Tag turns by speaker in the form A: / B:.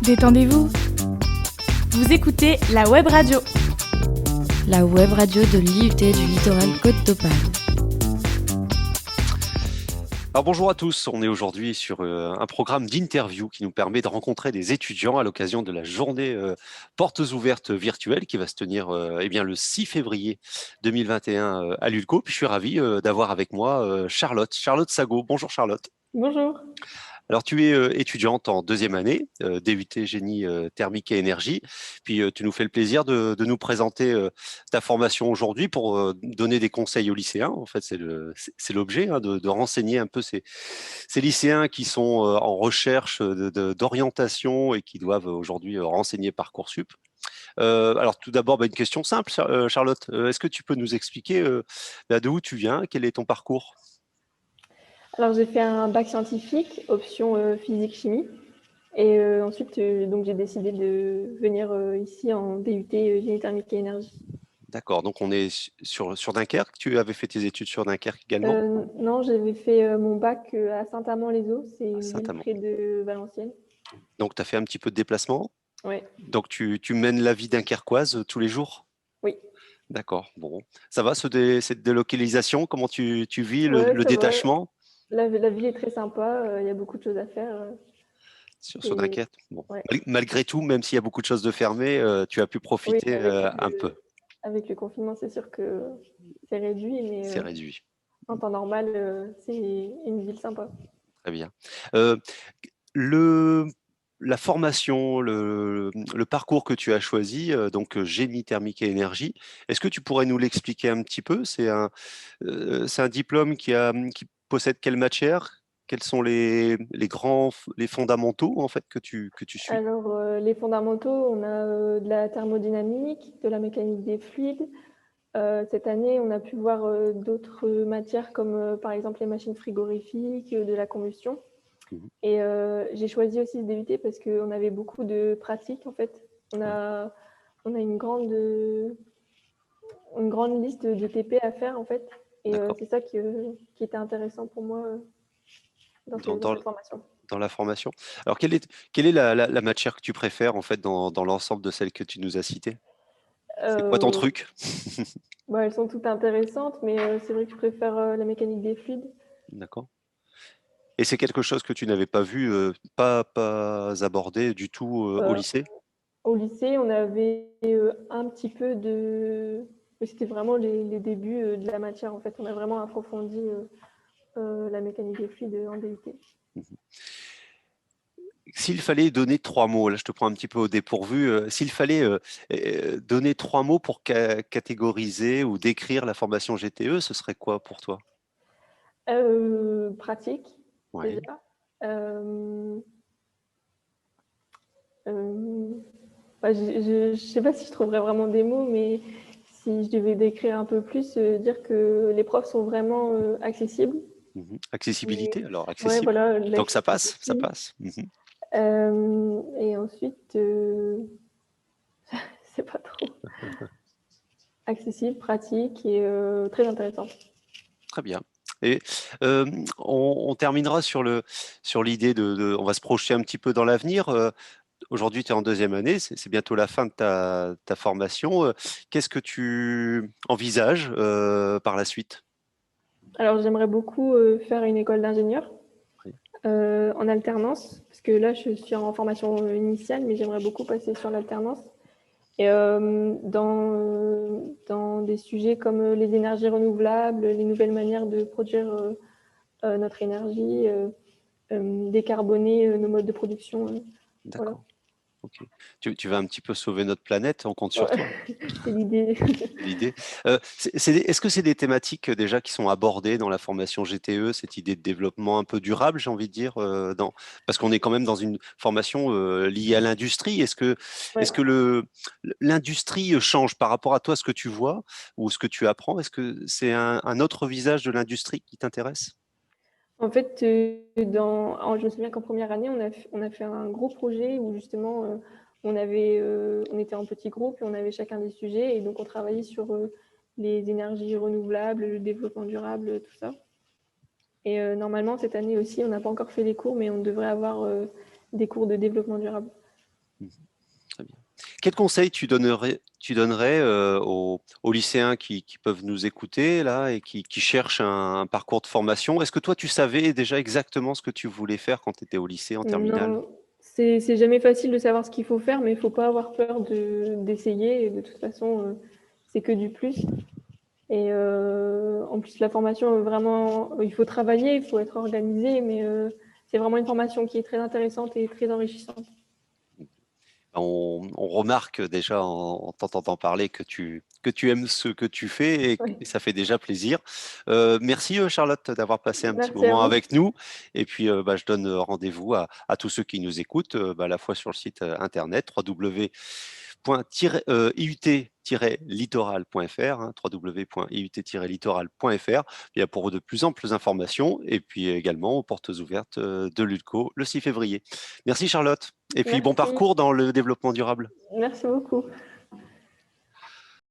A: Détendez-vous. Vous écoutez la web radio.
B: La web radio de l'IUT du littoral Côte d'Opale.
C: Alors bonjour à tous, on est aujourd'hui sur un programme d'interview qui nous permet de rencontrer des étudiants à l'occasion de la journée Portes ouvertes virtuelle qui va se tenir le 6 février 2021 à l'ULCO. Puis je suis ravi d'avoir avec moi Charlotte Sago. Bonjour Charlotte.
D: Bonjour.
C: Alors, tu es étudiante en deuxième année, DUT Génie thermique et énergie. Puis, tu nous fais le plaisir de nous présenter ta formation aujourd'hui pour donner des conseils aux lycéens. En fait, c'est l'objet de renseigner un peu ces lycéens qui sont en recherche d'orientation et qui doivent aujourd'hui renseigner Parcoursup. Alors, tout d'abord, une question simple, Charlotte. Est-ce que tu peux nous expliquer de où tu viens, quel est ton parcours ?
D: Alors, j'ai fait un bac scientifique, option physique-chimie. Et ensuite, donc, j'ai décidé de venir ici en DUT Génie thermique et énergie.
C: D'accord, donc on est sur Dunkerque. Tu avais fait tes études sur Dunkerque également?
D: Non, j'avais fait mon bac à Saint-Amand-les-Eaux, c'est une ville
C: Saint-Amand.
D: près de Valenciennes.
C: Donc, tu as fait un petit peu de déplacement?
D: Oui.
C: Donc, tu mènes la vie dunkerquoise tous les jours?
D: Oui.
C: D'accord, bon. Ça va, cette délocalisation? Comment tu vis
D: Ouais,
C: le détachement?
D: La ville est très sympa, il y a beaucoup de choses à faire.
C: Sur Dunkerque? Bon.
D: Ouais.
C: Malgré tout, même s'il y a beaucoup de choses de fermées, tu as pu profiter un peu.
D: Avec le confinement, c'est sûr que c'est réduit, mais
C: C'est réduit.
D: en temps normal, c'est une ville sympa.
C: Très bien. La formation, le parcours que tu as choisi, donc génie thermique et énergie, est-ce que tu pourrais nous l'expliquer un petit peu? C'est un diplôme qui possède quelle matière? Quels sont les fondamentaux en fait que tu suis?
D: Alors, les fondamentaux, on a de la thermodynamique, de la mécanique des fluides. Cette année, on a pu voir d'autres matières comme par exemple les machines frigorifiques, de la combustion.
C: Mhm.
D: Et j'ai choisi aussi ce DUT parce qu'on avait beaucoup de pratiques en fait. On a une grande liste de TP à faire en fait. Et c'est ça qui était intéressant pour moi dans cette formation.
C: Dans la formation. Alors, quelle est la matière que tu préfères en fait dans l'ensemble de celles que tu nous as citées? C'est quoi ton truc?
D: Elles sont toutes intéressantes, mais c'est vrai que je préfère la mécanique des fluides.
C: D'accord. Et c'est quelque chose que tu n'avais pas vu, pas abordé du tout au lycée?
D: Au lycée, on avait un petit peu de... Mais c'était vraiment les débuts de la matière. En fait, on a vraiment approfondi la mécanique des fluides en DUT.
C: S'il fallait donner 3 mots, là je te prends un petit peu au dépourvu, s'il fallait donner 3 mots pour catégoriser ou décrire la formation GTE, ce serait quoi pour toi?
D: Pratique,
C: Ouais.
D: déjà. Je ne sais pas si je trouverais vraiment des mots, mais si je devais décrire un peu plus, dire que les profs sont vraiment accessibles.
C: Accessibilité, alors
D: Ouais,
C: accessible.
D: voilà,
C: Donc ça passe, ça passe.
D: et ensuite, c'est pas trop accessible, pratique et très intéressant.
C: Très bien. Et on terminera sur l'idée on va se projeter un petit peu dans l'avenir. Aujourd'hui, tu es en deuxième année, c'est bientôt la fin de ta formation. Qu'est-ce que tu envisages par la suite?
D: Alors, j'aimerais beaucoup faire une école d'ingénieur
C: Oui.
D: en alternance, parce que là, je suis en formation initiale, mais j'aimerais beaucoup passer sur l'alternance. Et dans des sujets comme les énergies renouvelables, les nouvelles manières de produire notre énergie, décarboner nos modes de production.
C: D'accord.
D: Voilà.
C: Ok. Tu vas un petit peu sauver notre planète, on compte sur toi.
D: C'est l'idée.
C: L'idée. Est-ce que c'est des thématiques déjà qui sont abordées dans la formation GTE, cette idée de développement un peu durable, j'ai envie de dire, parce qu'on est quand même dans une formation liée à l'industrie. Est-ce que l'industrie change par rapport à toi, ce que tu vois ou ce que tu apprends? Est-ce que c'est un autre visage de l'industrie qui t'intéresse?
D: En fait, je me souviens qu'en première année, on a fait un gros projet où justement, on était en petits groupes et on avait chacun des sujets. Et donc, on travaillait sur les énergies renouvelables, le développement durable, tout ça. Et normalement, cette année aussi, on n'a pas encore fait les cours, mais on devrait avoir des cours de développement durable.
C: Très bien. Quel conseil tu donnerais aux lycéens qui peuvent nous écouter là et qui cherchent un parcours de formation? Est-ce que toi, tu savais déjà exactement ce que tu voulais faire quand tu étais au lycée en terminale?
D: Non, c'est jamais facile de savoir ce qu'il faut faire, mais il faut pas avoir peur d'essayer. Et de toute façon, c'est que du plus. Et en plus, la formation, vraiment, il faut travailler, il faut être organisé, mais c'est vraiment une formation qui est très intéressante et très enrichissante.
C: On remarque déjà en t'entendant parler que tu aimes ce que tu fais
D: Oui.
C: et ça fait déjà plaisir. Merci Charlotte d'avoir passé un petit
D: Merci à
C: moment
D: vous.
C: avec nous. Et puis je donne rendez-vous à tous ceux qui nous écoutent, à la fois sur le site internet www.iut-littoral.fr, www.iut-littoral.fr, bien pour de plus amples informations et puis également aux portes ouvertes de l'ULCO le 6 février. Merci Charlotte. Et puis bon
D: Merci.
C: parcours dans le développement durable.
D: Merci beaucoup.